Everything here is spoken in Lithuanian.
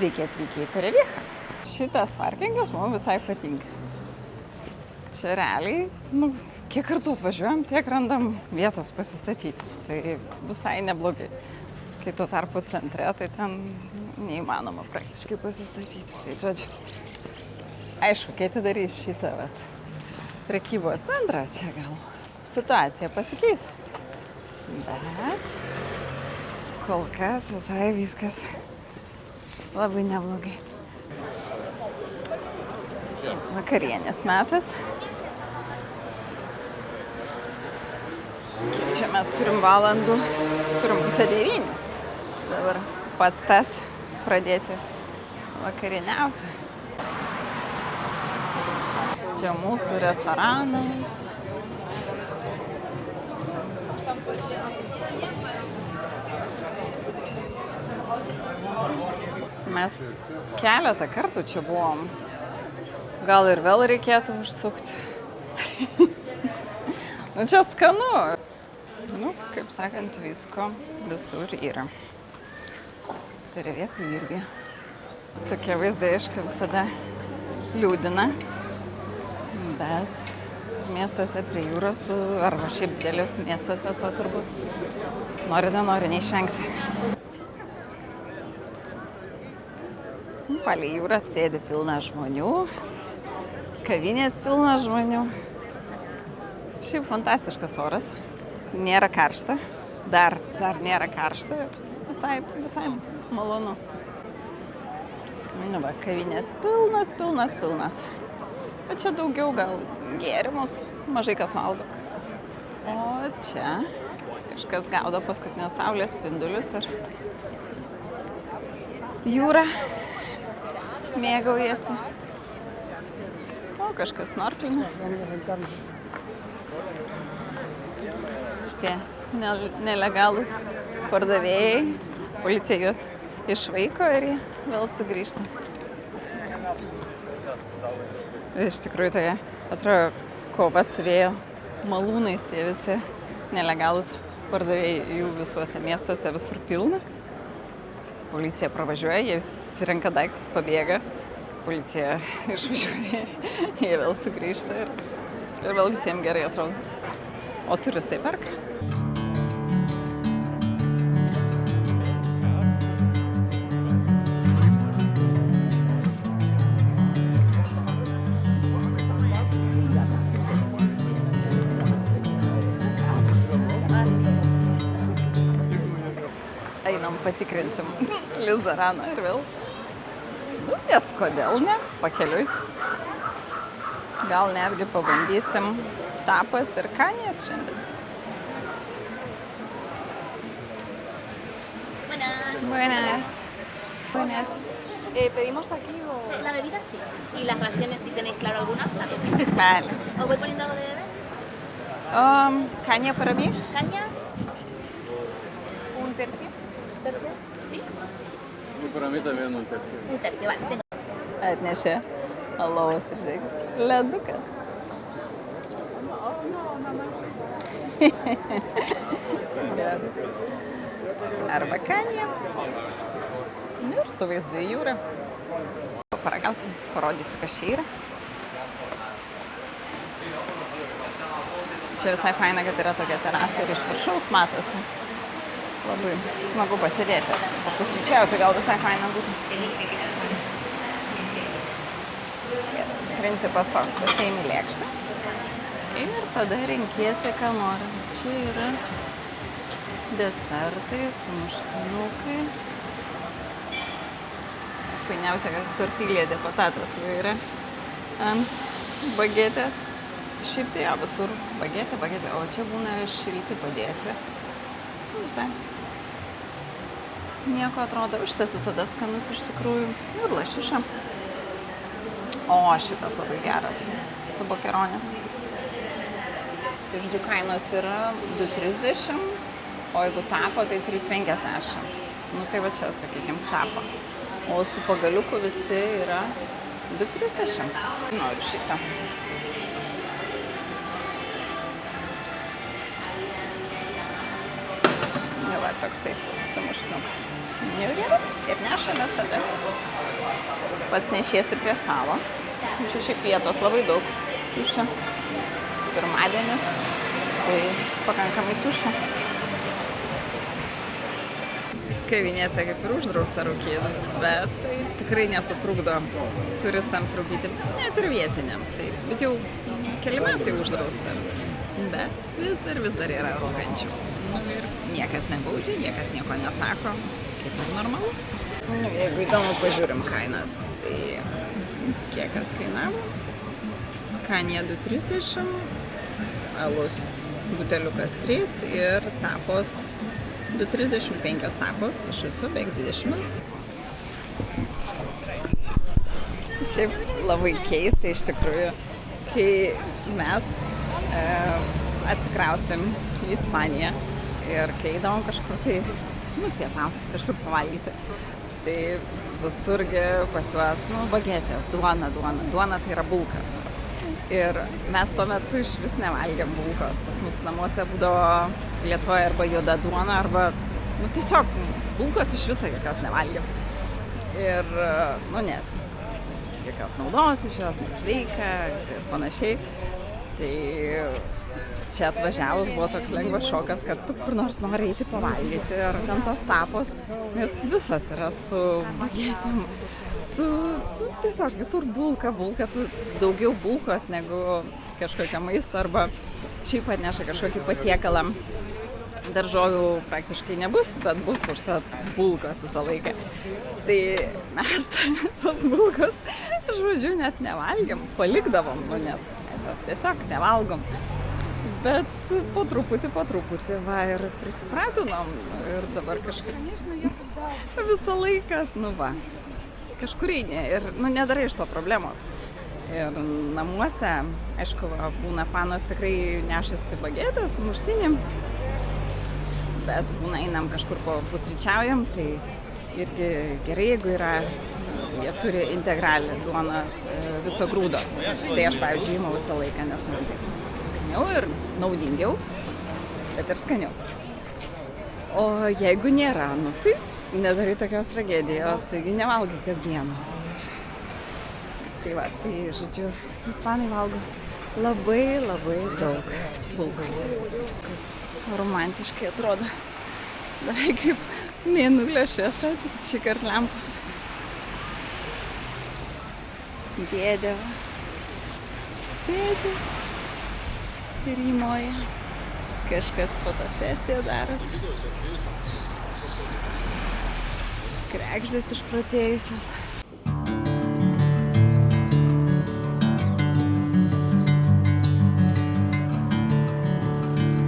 Sveiki atvykę į Torevieją. Šitas parkingas mums visai patinka. Čia realiai, kiek kartų atvažiuojam, tiek randam vietos pasistatyti. Tai visai neblogai. Kai tuo tarpu centre, tai ten neįmanoma praktiškai pasistatyti. Tai žodžiu, aišku, kai atidarys šitą prekybos centrą, čia gal situacija pasikeis. Bet kol kas visai viskas labai neblogai. Vakarienės metas. Kiek čia mes turim valandų? Turim 8:30. Dabar pats tas pradėti vakarieniauti. Čia mūsų restoranas. Mes keletą kartų čia buvom. Gal ir vėl reikėtų užsukti. Čia skanu. Kaip sakant, visko visur yra. Torevieja irgi. Tokie vaizdai, aišku, visada liūdina. Bet miestuose prie jūros, arba šiaip didelius miestuose, to turbūt nori, neišvengsi. Palei jūrą sėdi pilna žmonių. Kavinės pilna žmonių. Šiaip fantastiškas oras. Nėra karšta. Dar nėra karšta. Visai malonu. Kavinės pilnas. Bet čia daugiau gal gėrimus. Mažai kas valgo. O čia kažkas gaudo paskutinius saulės spindulius ir jūra mėgaujasi. O kažkas snorklina. Šitie nelegalūs pardavėjai. Policija juos išvaiko ir jie vėl sugrįžta. Iš tikrųjų, tai atrodo kova su vėjo malūnais, tie visi nelegalūs pardavėjai, jų visuose miestuose visur pilna. Policija pravažiuoja, jie visi susirenka daiktus, pabėga. Policija išvažiuoja, jie vėl sugrįžta ir vėl visiems gerai atrodo. O turistai perka. Einam, patikrinsim Lizaraną ir vėl. Nes kodėl ne, pakeliui. Gal netgi pabandysim tapas ir kanės šiandien. Buenas. ¿Pedimos aquí o...? La bebida sí. Y las raciones, si tenéis claro alguna, también. Vale. ¿Os voy poniendo algo de beber? Caña para mí. ¿Caña? ¿Un tercio? ¿Tercio? Sí. Y para mí también un tercio. Un tercio, vale. Venga. Atnešė alaus ir žiūrėk. Ledukas. Geras. Arba kanė. Ir su vaizdu į jūrą. Paragausim, parodysiu, kas čia yra. Čia visai faina, kad yra tokia terasa ir iš viršaus matosi. Labai smagu pasėdėti. Papusryčiauti gal visai faina būtų. Principas toks, pasiimi lėkštę ir tada renkiesi, ką nori. Čia yra desertai, sumuštinukai. Fainiausia, kad tortilė de patatas yra ant bagetės. Šiaip tai visur bagetė, o čia būna šilti padėti. Visai. Nieko atrodo, šitas visada skanus iš tikrųjų. Ir lašiša. O šitas labai geras, su bokeronės. Žodžiu, kainos yra 2,30, o jeigu tapo, tai 3,50. Tai va čia, sakykime, tapo. O su pagaliuku visi yra 2,30. Ir šitą. toksai sumuštinukas. Ir gerai, ir nešamės tada. Pats nešiesi prie stalo. Čia šiaip vietos labai daug tuščia. Pirmadienis, tai pakankamai tuščia. Kavinėse kaip ir uždrausta rūkyti, bet tai tikrai nesutrukdo turistams rūkyti, net ir vietiniams. Tai bet jau keli metai uždrausta, bet vis dar yra rūkančių. Ir niekas nebaudžia, niekas nieko nesako, kaip ir normalu. Jeigu įdomu, pažiūrim kainas, tai kiek kas kainavo? Kanė 2,30, alus buteliukas 3 ir tapos 2,35 tapos, iš viso beveik 20. Šiaip labai keista iš tikrųjų, kai mes atsikraustėm į Ispaniją ir kai eidavom kažkur tai pietauti, kažkur pavalgyti, tai visurgi pas juos bagetės, duona tai yra bulka. Ir mes tuo metu iš vis nevalgėm bulkos. Pas mus namuose būdavo Lietuvoje arba juoda duona, arba tiesiog bulkos iš viso jokios nevalgėm. Ir, nes jokios naudos iš jos nesveika ir panašiai. Tai čia atvažiavus buvo toks lengvas šokas, kad tu kur nors nori eiti pavalgyti, ar ten tos tapos, nes visas yra su bagetėm, tiesiog visur bulka, tu daugiau bulkos negu kažkokio maisto, arba šiaip atneša kažkokį patiekalą. Daržovių praktiškai nebus, bet bus užtat bulkos visą laiką. Tai mes tos bulkos, žodžiu, net nevalgėm, palikdavom, nes mes jos tiesiog nevalgom. Bet po truputį, ir prisipratinom ir dabar kažkaip visą laiką, kažkur eini ir nedarai iš to problemos. Ir namuose, aišku, būna panos tikrai nešasi bagetę su muštinėm, bet būna einam kažkur pusryčiaujam, tai irgi gerai, jeigu yra, jie turi integralią duoną viso grūdo. Tai aš, pavyzdžiui, imu visą laiką, nes man tai skaniau ir naudingiau, bet ir skaniau. O jeigu nėra, tai nedarai tokios tragedijos, taigi nevalgai kasdieną. Tai va, tai žodžiu, ispanai valgo labai daug bulkos. Romantiškai atrodo. Beveik kaip mėnulio šviesa, šį kartą lempos. Dėdė sėdi ir įmoja. Kažkas fotosesiją darosi. Kregždės išprotėjusios.